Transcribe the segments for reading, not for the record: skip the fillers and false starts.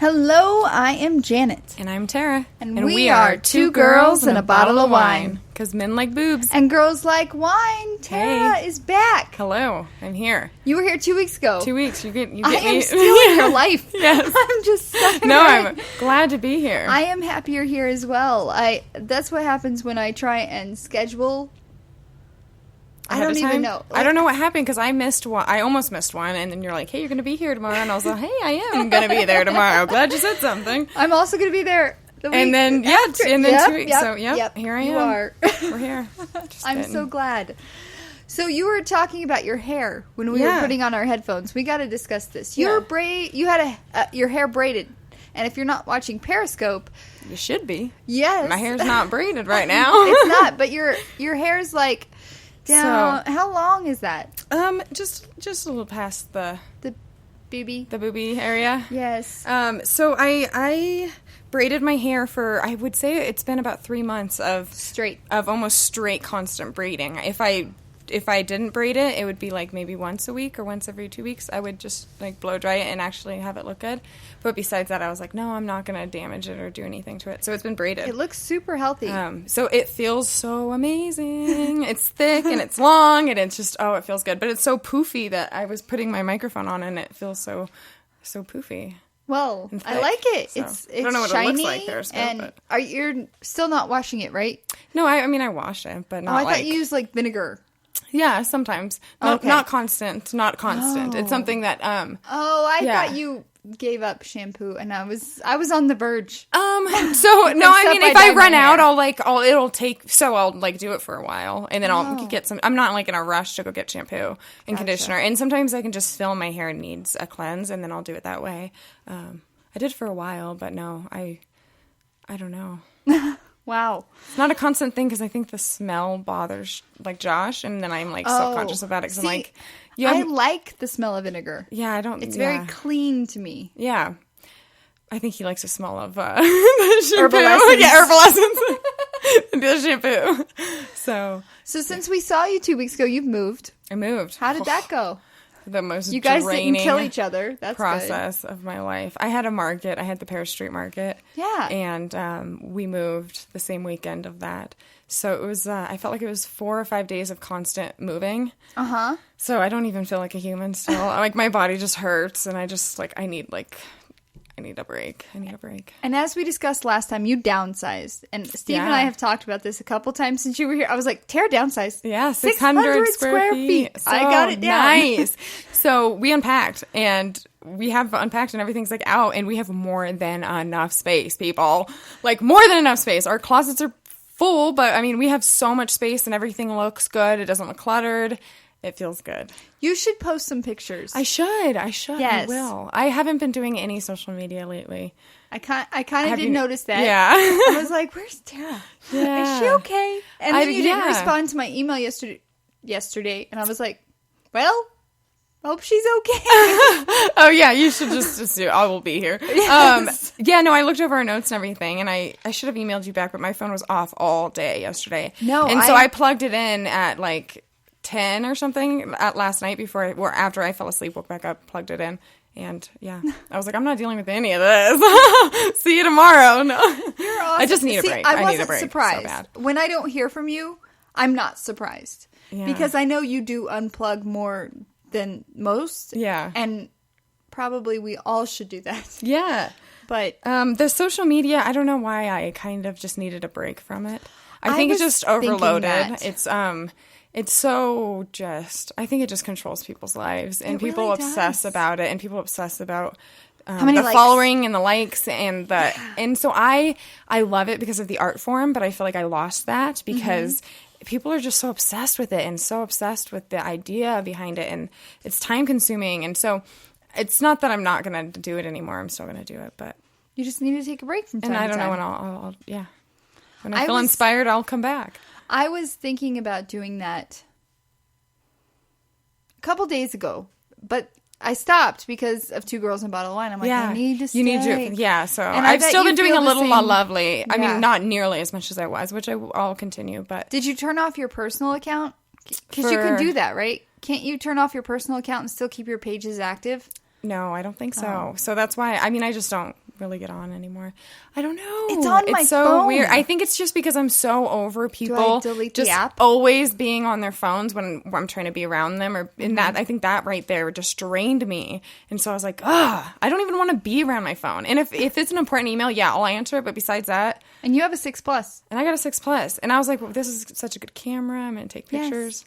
Hello, I am Janet. And I'm Tara. And we are two girls and a bottle of wine. Because men like boobs. And girls like wine. Tara is back. Hello, I'm here. You were here 2 weeks ago. 2 weeks. You get I am still in your life. Yes. I'm just sorry. No, I'm glad to be here. I am happier here as well. That's what happens when I try and schedule. I don't even know. I don't know what happened because I missed one. I almost missed one, and then you're like, "Hey, you're going to be here tomorrow," and I was like, "Hey, I am going to be there tomorrow." Glad you said something. I'm also going to be there. The week and then after. And then 2 weeks. Yep, so here I am. You are. We're here. I'm so glad. So you were talking about your hair when we were putting on our headphones. We got to discuss this. You had your hair braided, and if you're not watching Periscope, you should be. Yes, my hair's not braided right now. It's not, but your hair's like down. So, how long is that? Just a little past the boobie area. Yes. So I braided my hair for, I would say it's been about 3 months of almost straight constant braiding. If I didn't braid it, it would be like maybe once a week or once every 2 weeks. I would just like blow dry it and actually have it look good. But besides that, I was like, no, I'm not going to damage it or do anything to it. So it's been braided. It looks super healthy. So it feels so amazing. It's thick and it's long and it's just, it feels good. But it's so poofy that I was putting my microphone on and it feels so poofy. Well, I like it. So, it's I don't know what shiny, it looks like there, and you're still not washing it, right? No, I mean I wash it, but not. I thought you used like vinegar. Yeah, sometimes. Not constant. Not constant. It's something that I thought you gave up shampoo, and I was on the verge. So no, I mean if I run out, it'll take. So I'll like do it for a while, and then I'll get some. I'm not like in a rush to go get shampoo and conditioner, and sometimes I can just feel my hair needs a cleanse, and then I'll do it that way. I did for a while, but no, I don't know. Wow. It's not a constant thing because I think the smell bothers like Josh, and then I'm like self-conscious about it because I'm like, I like the smell of vinegar. Yeah, I don't. It's very clean to me. Yeah, I think he likes the smell of the shampoo. Herbal essence. Yeah, herbal essence. The shampoo. So since we saw you 2 weeks ago, you've moved. I moved. How did that go? The most you guys draining didn't kill each other. That's process of my life. I had a market. I had the Paris Street Market. Yeah. And we moved the same weekend of that. So it was, I felt like it was 4 or 5 days of constant moving. Uh-huh. So I don't even feel like a human still. Like my body just hurts and I just I need a break. And as we discussed last time, you downsized. And Steve and I have talked about this a couple times since you were here. I was like, Tara downsized. Yeah, 600 square feet. So I got it down. Nice. So we unpacked and we have unpacked and everything's like out and we have more than enough space, people. Like more than enough space. Our closets are full, but I mean, we have so much space and everything looks good. It doesn't look cluttered. It feels good. You should post some pictures. I should. Yes. I will. I haven't been doing any social media lately. I kind of did notice that. Yeah. I was like, where's Tara? Yeah. Is she okay? And then you didn't respond to my email yesterday. And I was like, well, hope she's okay. Oh, yeah. You should just do it. I will be here. Yes. No, I looked over our notes and everything. And I should have emailed you back, but my phone was off all day yesterday. No. And so I plugged it in at like 10 or something at last night after I fell asleep, woke back up, plugged it in. And I was like, I'm not dealing with any of this. See you tomorrow. No, you're awesome. I just need a break. I need a break surprised. So bad. When I don't hear from you, I'm not surprised because I know you do unplug more than most. Yeah, and probably we all should do that. Yeah, but the social media, I don't know why I kind of just needed a break from it. I think it's just overloaded. It's so I think it just controls people's lives and people really obsess about it and people obsess about the following and the likes and and so I love it because of the art form, but I feel like I lost that because people are just so obsessed with it and so obsessed with the idea behind it and it's time consuming. And so it's not that I'm not going to do it anymore. I'm still going to do it, but you just need to take a break from time to time. And I don't know when when I feel inspired, I'll come back. I was thinking about doing that a couple days ago, but I stopped because of 2 girls and a bottle of wine. I'm like, I need to stay. You need to, so and I've still been doing a little lovely. I mean, not nearly as much as I was, which I'll continue, but. Did you turn off your personal account? Because you can do that, right? Can't you turn off your personal account and still keep your pages active? No, I don't think so. So that's why, I mean, I just don't really get on anymore. I don't know. It's on my phone. It's so weird. I think it's just because I'm so over people just always being on their phones when I'm trying to be around them. I think that right there just drained me. And so I was like, I don't even want to be around my phone. And if it's an important email, yeah, I'll answer it. But besides that. And you have a 6 Plus. And I got a 6 Plus. And I was like, well, this is such a good camera. I'm going to take pictures.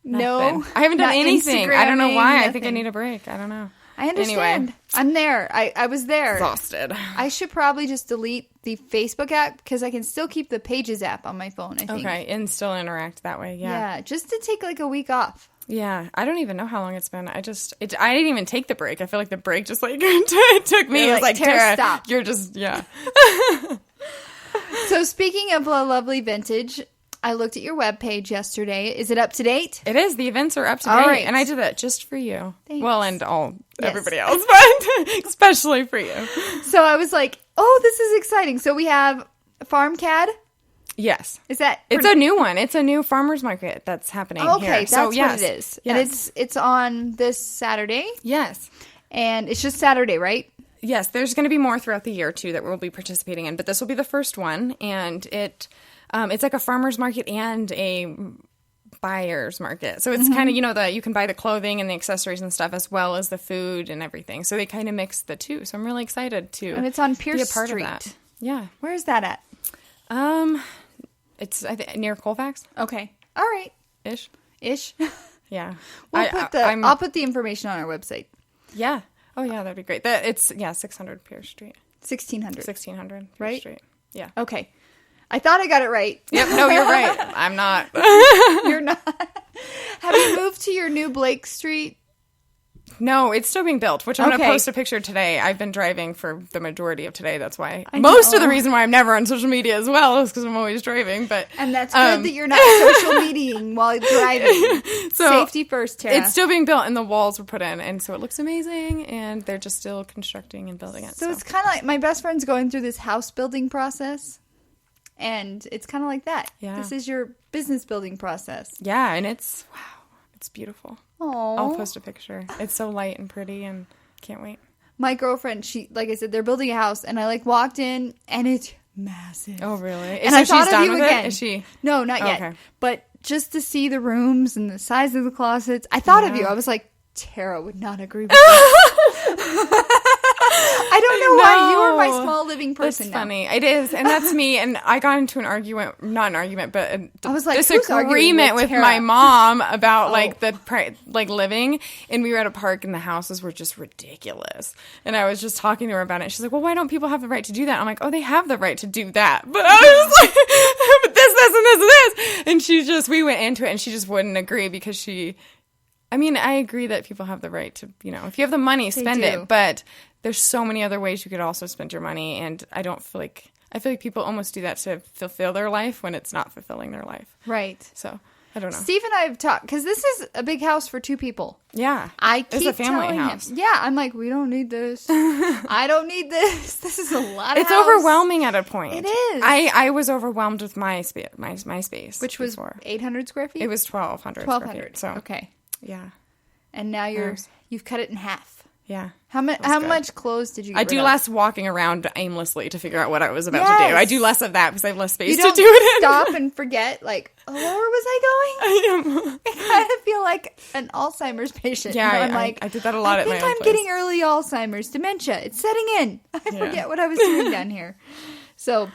Yes. No. I haven't done anything. I don't know why. Nothing. I think I need a break. I don't know. I understand. Anyway. I'm there. I was there. Exhausted. I should probably just delete the Facebook app because I can still keep the Pages app on my phone, I think. Okay, and still interact that way, yeah. Yeah, just to take like a week off. Yeah, I don't even know how long it's been. I didn't even take the break. I feel like the break just like took me. It was like, Tara, stop. You're just, yeah. So speaking of a lovely vintage, I looked at your webpage yesterday. Is it up to date? It is. The events are up to date. Right. And I did that just for you. Thanks. Well, and everybody else, but especially for you. So I was like, oh, this is exciting. So we have Farm Cad. Yes. Is that? It's a new one. It's a new farmer's market that's happening here. Okay, that's what it is. Yes. And it's on this Saturday. Yes. And it's just Saturday, right? Yes. There's going to be more throughout the year, too, that we'll be participating in. But this will be the first one. And it's like a farmer's market and a buyer's market. So it's kind of, you can buy the clothing and the accessories and stuff as well as the food and everything. So they kind of mix the two. So I'm really excited to And it's on Pierce be a part Street. Of that. Yeah. Where is that at? It's near Colfax. Okay. All right. Ish. Yeah. I'll put the information on our website. Yeah. Oh yeah, that'd be great. It's 600 Pierce Street. 1600. 1600 Pierce right? Street. Yeah. Okay. I thought I got it right. Yep. No, you're right. I'm not. You're not. Have you moved to your new Blake Street? No, it's still being built, which I'm going to post a picture today. I've been driving for the majority of today. That's why. Most of the reason why I'm never on social media as well is because I'm always driving. And that's good that you're not social mediaing while driving. So safety first, Tara. It's still being built and the walls were put in. And so it looks amazing. And they're just still constructing and building it. So it's kind of like my best friend's going through this house building process. And it's kind of like that. Yeah. This is your business building process. Yeah. And it's beautiful. Aww. I'll post a picture. It's so light and pretty and can't wait. My girlfriend, like I said, they're building a house and I walked in and it's massive. Oh, really? And I thought of you again. Is she? No, not yet. Okay. But just to see the rooms and the size of the closets, I thought of you. I was like, Tara would not agree with that. I don't know why you are my small living person. That's funny. It is, and that's me. And I got into an argument, not an argument, but I was like, disagreement with my mom about living. And we were at a park, and the houses were just ridiculous. And I was just talking to her about it. She's like, "Well, why don't people have the right to do that?" I'm like, "Oh, they have the right to do that." But I was like, "But this, and this." And we went into it, and she just wouldn't agree because she. I mean, I agree that people have the right to, if you have the money, spend it. But there's so many other ways you could also spend your money. And I feel like people almost do that to fulfill their life when it's not fulfilling their life. Right. So, I don't know. Steve and I have talked, because this is a big house for 2 people. Yeah. It's a family house. Yeah. I'm like, we don't need this. I don't need this. This is a lot of It's overwhelming at a point. It is. I was overwhelmed with my space. Which was 800 square feet? It was 1,200 square feet. So. Okay. Yeah. And now you've cut it in half. Yeah. How much clothes did you get I do rid of? less walking around aimlessly to figure out what I was about to do. I do less of that because I have less space to do it in. You don't stop and forget, like, where was I going? I kind of feel like an Alzheimer's patient. Yeah, I did that a lot at my own place. I think I'm getting early Alzheimer's, dementia. It's setting in. I forget what I was doing down here. So,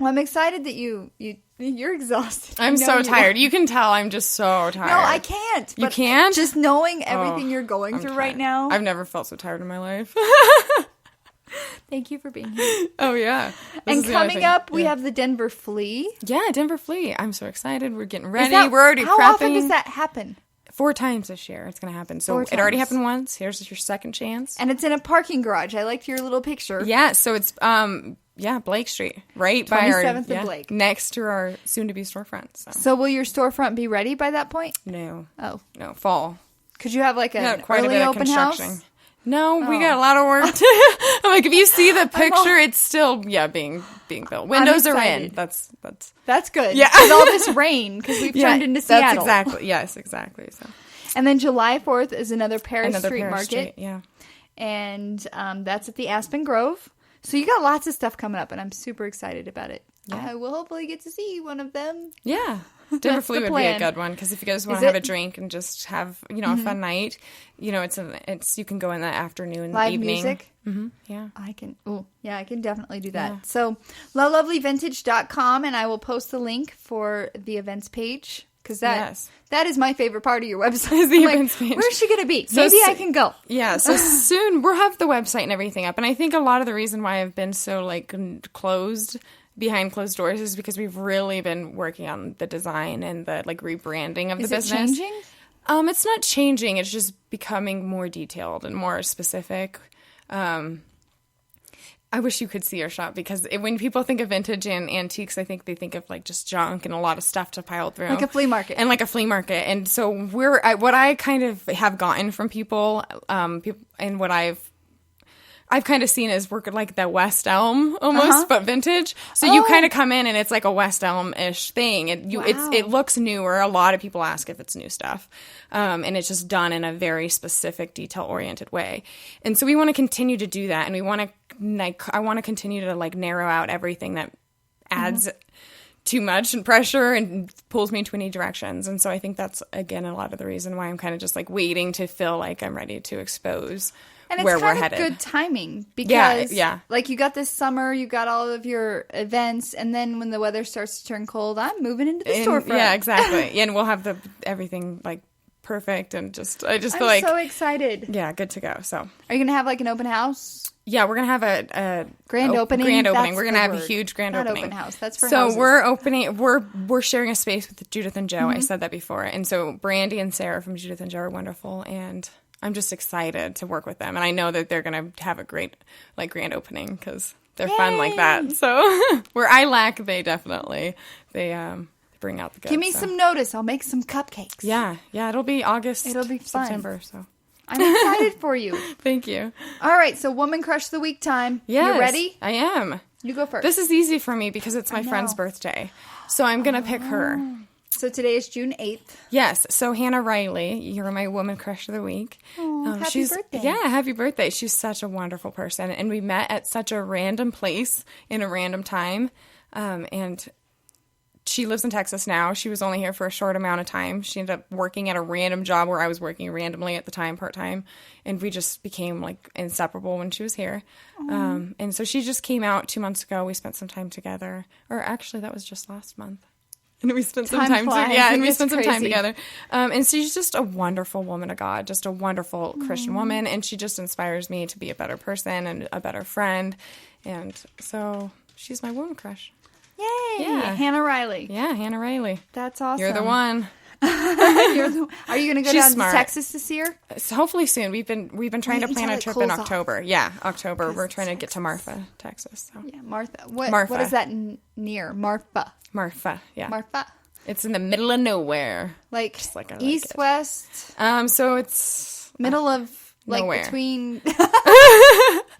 I'm excited that you're exhausted. I'm so tired. You can tell I'm just so tired. No, I can't. You can't? Just knowing everything you're going through right now. I've never felt so tired in my life. Thank you for being here. Oh, yeah. And coming up, we have the Denver Flea. Yeah, Denver Flea. I'm so excited. We're getting ready. We're already prepping. How often does that happen? 4 times this year it's going to happen. So it already happened once. Here's your second chance. And it's in a parking garage. I liked your little picture. Yeah, so it's Blake Street, right by our 27th and Blake, next to our soon-to-be storefront. So will your storefront be ready by that point? No. Oh, no, fall. Could you have like an quite early a bit open of construction. House? No, we got a lot of work. I'm like, if you see the picture, it's still being built. Windows are in. That's good. Yeah, with all this rain because we've turned into Seattle. Exactly. So. And then July 4th is another Paris Street Market. Yeah. And that's at the Aspen Grove. So you got lots of stuff coming up, and I'm super excited about it. Yeah. I will hopefully get to see one of them. Yeah. Dinner Flea would be a good one, because if you guys want to have a drink and just have, a fun night, it's you can go in the afternoon, live evening. Music. Mm-hmm. Yeah. I can definitely do that. Yeah. So lovelovelyvintage.com, and I will post the link for the events page, because that is my favorite part of your website. Is the events page. Where's she going to be? Maybe I can go. Yeah, so soon we'll have the website and everything up. And I think a lot of the reason why I've been so closed behind closed doors is because we've really been working on the design and the rebranding of the business. Is it changing? It's not changing. It's just becoming more detailed and more specific. I wish you could see our shop, because when people think of vintage and antiques, I think they think of just junk and a lot of stuff to pile through. Like a flea market. And like a flea market. And so what I kind of have gotten from people, and what I've kind of seen is work like the West Elm almost, but vintage. So you kind of come in and it's like a West Elm-ish thing. It looks newer. A lot of people ask if it's new stuff. And it's just done in a very specific, detail-oriented way. And so we want to continue to do that. And we want to, I want to continue to narrow out everything that adds too much and pressure and pulls me in 20 directions. And so I think that's, again, a lot of the reason why I'm kind of just waiting to feel like I'm ready to expose and where it's we're kind headed. of good timing, because yeah. You got this summer, you got all of your events, and then when the weather starts to turn cold, I'm moving into the storefront. Yeah, exactly. And we'll have everything perfect, and I just feel I'm so excited. Yeah, good to go. So are you going to have an open house? Yeah, we're going to have a grand opening. Grand opening. That's we're going to have a huge grand Not opening. Open house. That's for so houses. We're opening. We're sharing a space with Judith and Joe. I said that before. And so Brandy and Sarah from Judith and Joe are wonderful, and I'm just excited to work with them. And I know that they're going to have a great grand opening, because they're fun like that. So where I lack, they definitely bring out the good. Give me some notice. I'll make some cupcakes. Yeah, it'll be August. It'll be fun. September. So I'm excited for you. Thank you. All right, so Woman Crush of the Week time. Yes, you ready? I am. You go first. This is easy for me because it's my friend's birthday, so I'm gonna pick her. So today is June 8th. Yes. So Hannah Riley, you're my Woman Crush of the Week. Oh, happy birthday. Yeah, happy birthday. She's such a wonderful person. And we met at such a random place in a random time. And she lives in Texas now. She was only here for a short amount of time. She ended up working at a random job where I was working randomly at the time, part-time. And we just became inseparable when she was here. And so she just came out 2 months ago. We spent some time together. Or actually, that was just last month. And we spent some time together. And she's just a wonderful woman of God, just a wonderful Christian woman. And she just inspires me to be a better person and a better friend. And so she's my woman crush. Yay! Yeah. Hannah Riley. Yeah, Hannah Riley. That's awesome. You're the one. Are you going to go down smart. to Texas to see her? So hopefully soon. We've been trying to plan a trip in October. Yeah, October. We're trying to get to Marfa, Texas. So. Yeah, Martha. What is that near? Marfa. Marfa, yeah. Marfa. It's in the middle of nowhere. East, west? So it's... Middle of... nowhere. Between...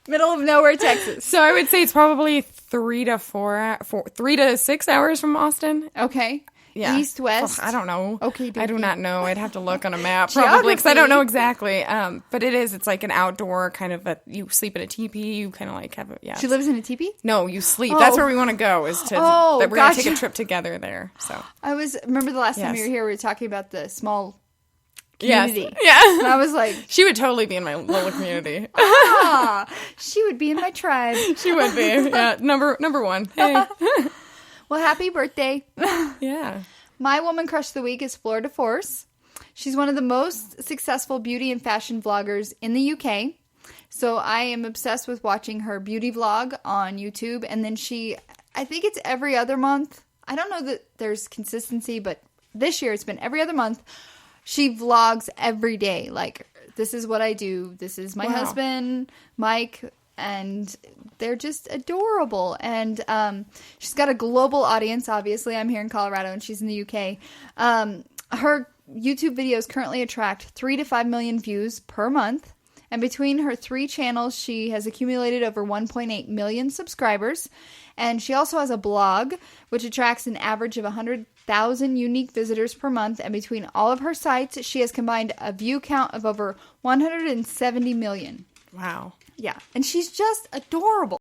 middle of nowhere, Texas. So I would say it's probably 3 to 6 hours from Austin. Okay. Yeah. East, west? I don't know. Okay. I do not know. I'd have to look on a map probably because I don't know exactly. But it's like an outdoor kind of you sleep in a teepee. You kind of have a, yeah. She lives in a teepee? No, you sleep. Oh. That's where we want to go we're going to take a trip together there. So remember the last time you were here, we were talking about the small community. Yes. Yeah. And I was like... She would totally be in my little community. She would be in my tribe. She would be. Yeah. Number one. Hey. Well, happy birthday. Yeah. My woman crush of the week is Fleur De Force. She's one of the most successful beauty and fashion vloggers in the UK. So I am obsessed with watching her beauty vlog on YouTube. And then I think it's every other month. I don't know that there's consistency, but this year it's been every other month. She vlogs every day. This is what I do. This is my husband, Mike, and they're just adorable. And she's got a global audience, obviously. I'm here in Colorado and she's in the UK. Her YouTube videos currently attract 3 to 5 million views per month. And between her 3 channels, she has accumulated over 1.8 million subscribers. And she also has a blog, which attracts an average of 100,000 unique visitors per month. And between all of her sites, she has combined a view count of over 170 million. Wow. Yeah. And she's just adorable.